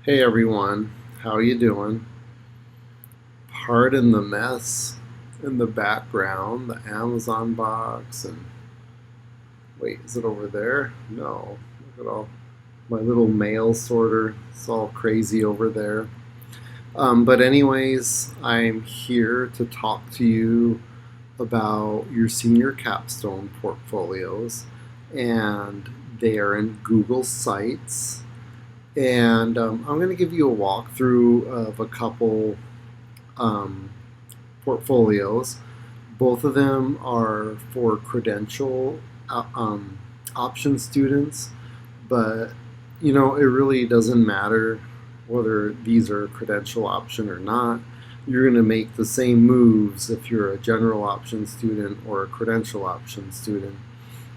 Hey everyone, how you doing? Pardon the mess in the background, the Amazon box, and wait, is it over there? No, look at all my little mail sorter. It's all crazy over there. But anyways, I'm here to talk to you about your senior capstone portfolios, and they are in Google Sites. And I'm going to give you a walkthrough of a couple um, portfolios. Both of them are for credential option students, but it really doesn't matter whether these are credential option or not. You're going to make the same moves if you're a general option student or a credential option student.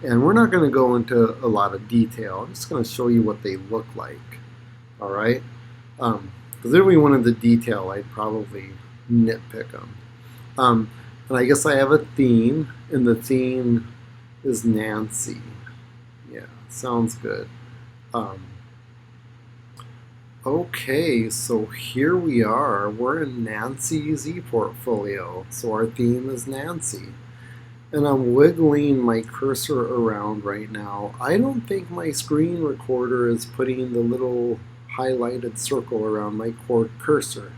And we're not going to go into a lot of detail. I'm just going to show you what they look like. All right? Because if we went into detail, I'd probably nitpick them. And I guess I have a theme, and the theme is Nancy. Yeah, sounds good. Um, okay, so here we are. We're in Nancy's ePortfolio. So our theme is Nancy. And I'm wiggling my cursor around right now. I don't think my screen recorder is putting the little highlighted circle around my cursor.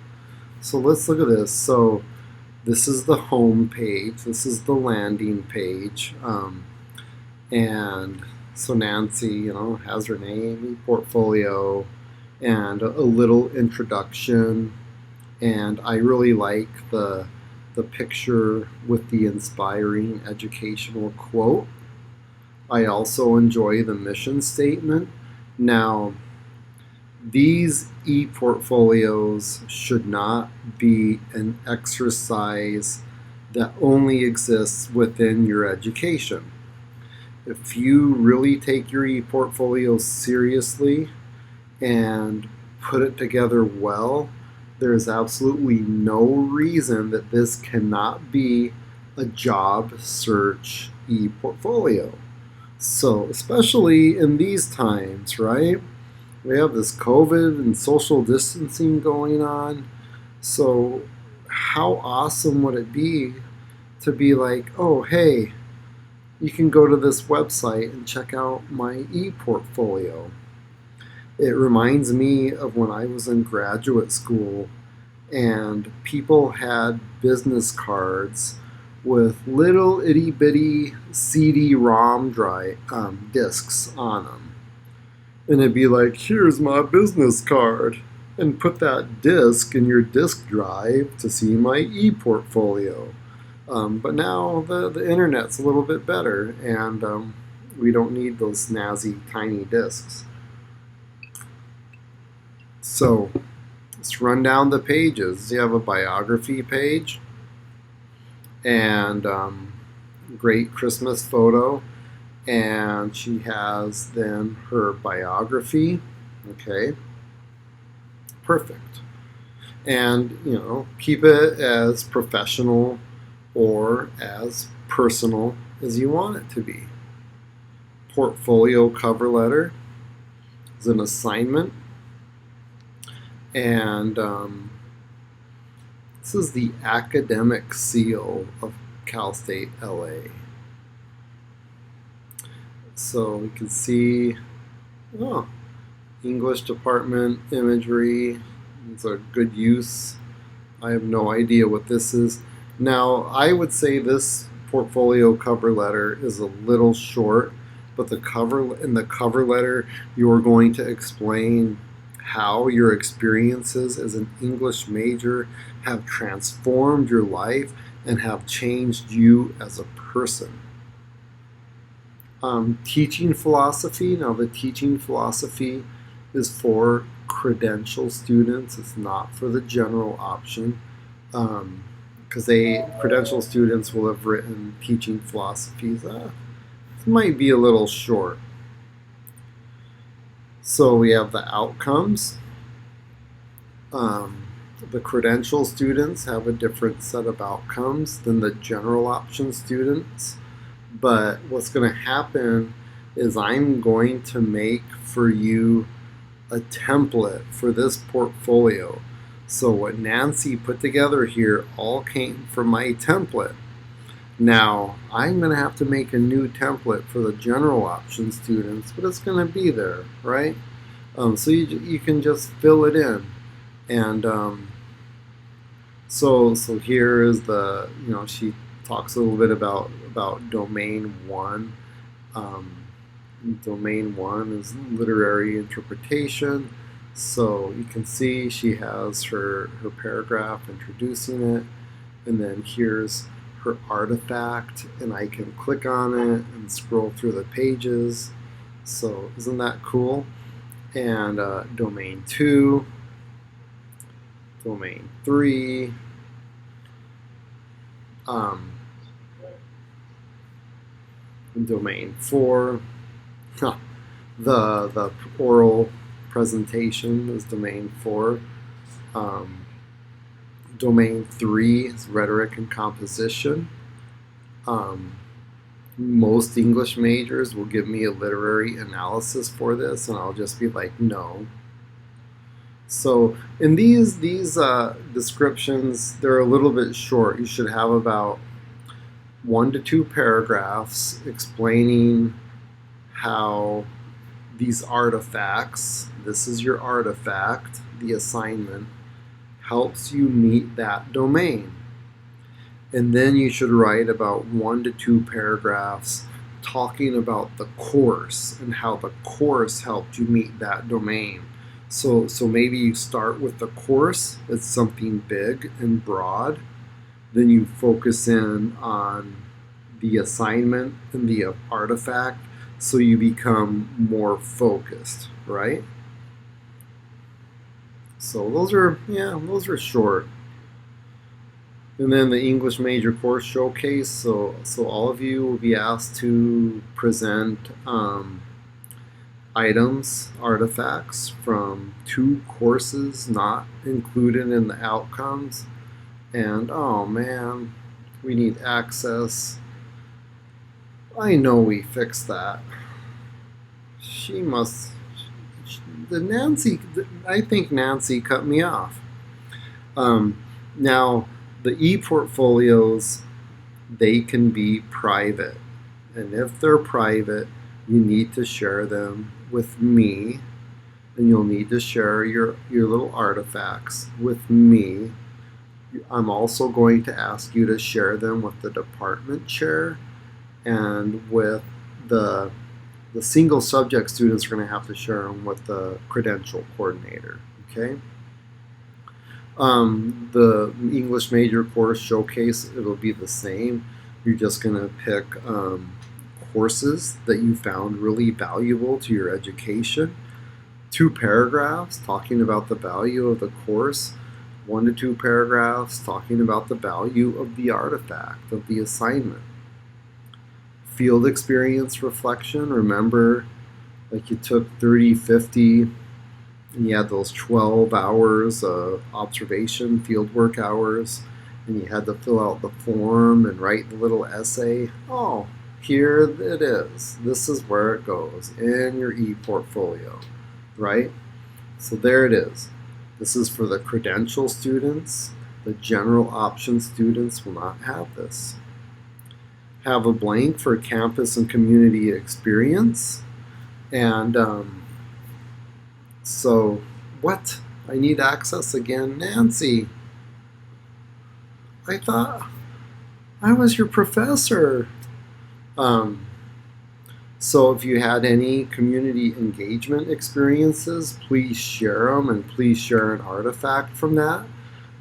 So let's look at this. So this is the home page. This is the landing page. And so Nancy, has her name, ePortfolio, and a little introduction. And I really like the picture with the inspiring educational quote. I also enjoy the mission statement. Now, these e-portfolios should not be an exercise that only exists within your education. If you really take your e-portfolio seriously and put it together well, there's absolutely no reason that this cannot be a job search e-portfolio. So, especially in these times, right? We have this COVID and social distancing going on. So, how awesome would it be to be like, oh, hey, you can go to this website and check out my e-portfolio. It reminds me of when I was in graduate school and people had business cards with little itty bitty CD-ROM discs on them. And it'd be like, here's my business card, and put that disc in your disk drive to see my e-portfolio. But now the internet's a little bit better, and we don't need those snazzy tiny discs. So let's run down the pages. You have a biography page, and great Christmas photo. And she has then her biography. Okay, perfect. And keep it as professional or as personal as you want it to be. Portfolio cover letter is an assignment, and this is the academic seal of Cal State LA. So we can see, English department imagery. It's a good use. I have no idea what this is. Now, I would say this portfolio cover letter is a little short, but in the cover letter, you're going to explain how your experiences as an English major have transformed your life and have changed you as a person. Teaching philosophy. Now, the teaching philosophy is for credential students. It's not for the general option, because credential students will have written teaching philosophies. This might be a little short. So we have the outcomes. The credential students have a different set of outcomes than the general option students. But what's going to happen is I'm going to make for you a template for this portfolio. So what Nancy put together here all came from my template. Now, I'm going to have to make a new template for the general option students, but it's going to be there, right? So you can just fill it in. And so here is the, she talks a little bit about domain one. Domain one is literary interpretation. So you can see she has her paragraph introducing it, and then here's her artifact, and I can click on it and scroll through the pages. So isn't that cool? And domain 2, domain 3, domain 4. The oral presentation is domain 4. Domain 3 is rhetoric and composition. Most English majors will give me a literary analysis for this, and I'll just be like, no. So in these descriptions, they're a little bit short. You should have about 1 to 2 paragraphs explaining how these artifacts, this is your artifact, the assignment, helps you meet that domain. And then you should write about 1 to 2 paragraphs talking about the course and how the course helped you meet that domain. So maybe you start with the course, it's something big and broad. Then you focus in on the assignment and the artifact, so you become more focused, right? So those are short. And then the English major course showcase. So all of you will be asked to present items, artifacts from 2 courses not included in the outcomes. And oh man, we need access. I know we fixed that. She must. I think Nancy cut me off. Now, the ePortfolios, they can be private. And if they're private, you need to share them with me. And you'll need to share your little artifacts with me. I'm also going to ask you to share them with the department chair, and with the single subject students are going to have to share them with the credential coordinator, okay? The English major course showcase, it'll be the same. You're just going to pick courses that you found really valuable to your education, 2 paragraphs talking about the value of the course, 1 to 2 paragraphs talking about the value of the artifact, of the assignment. Field experience reflection, remember, like you took 30, 50, and you had those 12 hours of observation, fieldwork hours, and you had to fill out the form and write the little essay. Oh, here it is. This is where it goes in your ePortfolio, right? So there it is. This is for the credential students. The general option students will not have this. Have a blank for campus and community experience. And so, what? I need access again. Nancy, I thought I was your professor. So if you had any community engagement experiences, please share them, and please share an artifact from that.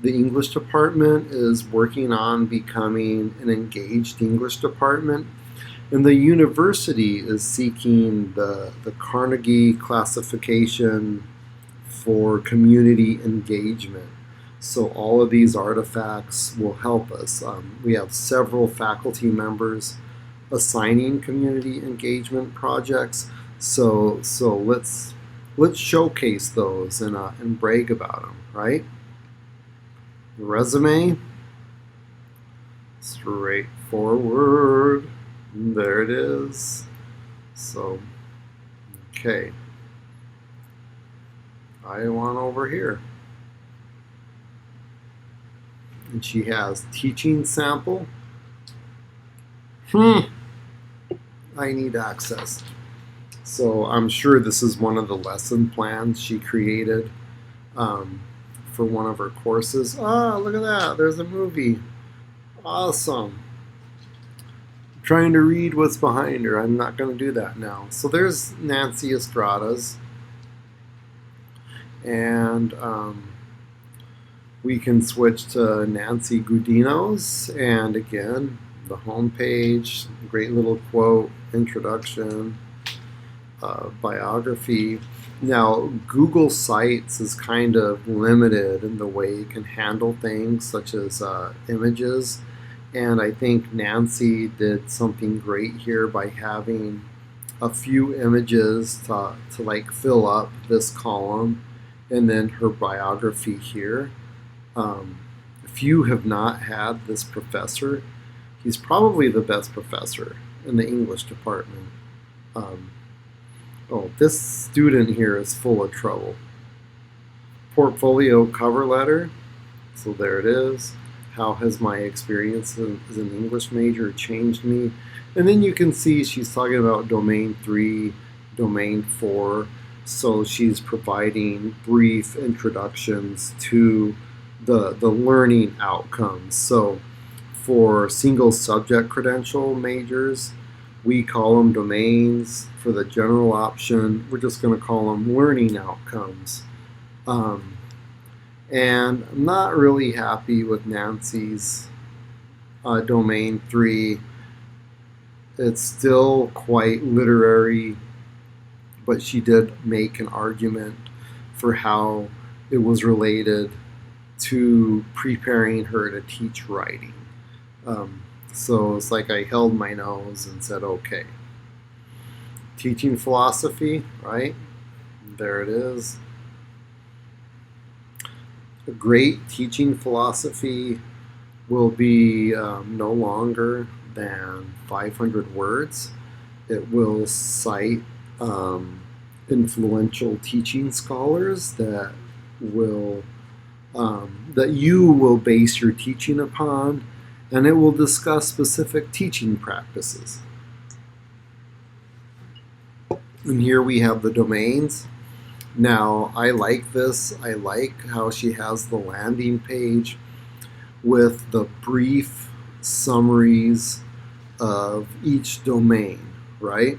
The English department is working on becoming an engaged English department, and the university is seeking the Carnegie classification for community engagement. So all of these artifacts will help us. We have several faculty members assigning community engagement projects. So let's showcase those and brag about them, right? The resume, straightforward. There it is. So, okay. I want over here. And she has teaching sample. I need access. So I'm sure this is one of the lesson plans she created um, for one of her courses. Ah, look at that. There's a movie. Awesome. I'm trying to read what's behind her. I'm not going to do that now. So there's Nancy Estrada's. And we can switch to Nancy Gudino's. And again, the home page, great little quote, introduction, biography. Now, Google Sites is kind of limited in the way it can handle things such as images. And I think Nancy did something great here by having a few images to like fill up this column, and then her biography here. If you have not had this professor, he's probably the best professor in the English department. Oh, this student here is full of trouble. Portfolio cover letter. So there it is. How has my experience as an English major changed me? And then you can see she's talking about domain 3, domain 4. So she's providing brief introductions to the learning outcomes. So for single subject credential majors, we call them domains. For the general option, we're just going to call them learning outcomes. And I'm not really happy with Nancy's domain 3. It's still quite literary, but she did make an argument for how it was related to preparing her to teach writing. So it's like I held my nose and said, okay. Teaching philosophy, right? There it is. A great teaching philosophy will be no longer than 500 words. It will cite influential teaching scholars that you will base your teaching upon, and it will discuss specific teaching practices. And here we have the domains. Now, I like this. I like how she has the landing page with the brief summaries of each domain, right?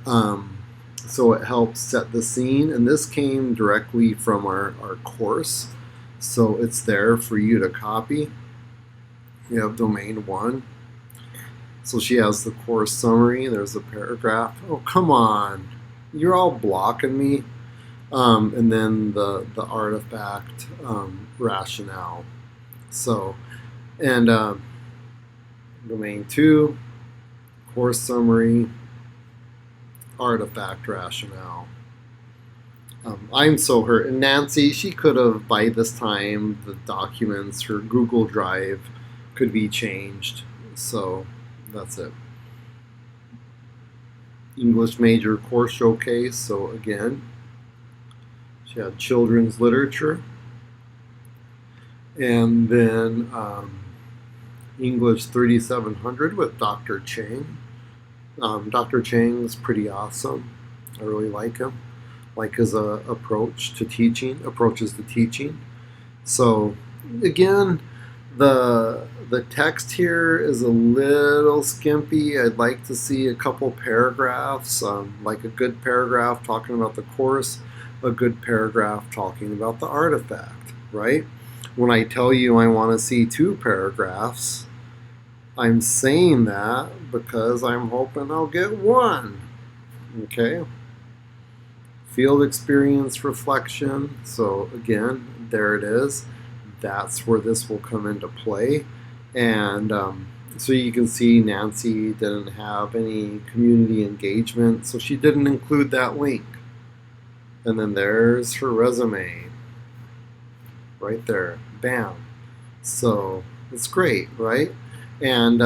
So it helps set the scene. And this came directly from our course. So it's there for you to copy. You have domain 1. So she has the course summary. There's a paragraph. Oh, come on. You're all blocking me. And then the artifact rationale. So, and domain 2, course summary, artifact rationale. I'm so hurt. And Nancy, she could have, by this time, the documents, her Google Drive could be changed. So that's it. English major course showcase. So again, she had children's literature. And then English 3700 with Dr. Chang. Dr. Chang's pretty awesome. I really like him. Like his approaches to teaching. So again, the text here is a little skimpy. I'd like to see a couple paragraphs, like a good paragraph talking about the course, a good paragraph talking about the artifact, right? When I tell you I want to see 2 paragraphs, I'm saying that because I'm hoping I'll get 1. Okay? Field experience reflection. So again, there it is. That's where this will come into play. And so you can see Nancy didn't have any community engagement, so she didn't include that link. And then there's her resume. Right there. Bam. So it's great, right? And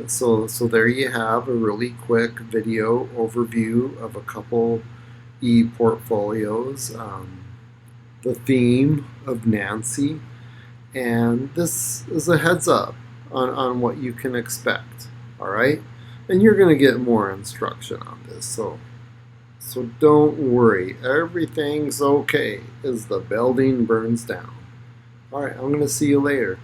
so there you have a really quick video overview of a couple ePortfolios. the theme of Nancy, and this is a heads up on what you can expect. All right, and you're going to get more instruction on this, so don't worry, everything's okay as the building burns down. All right, I'm going to see you later.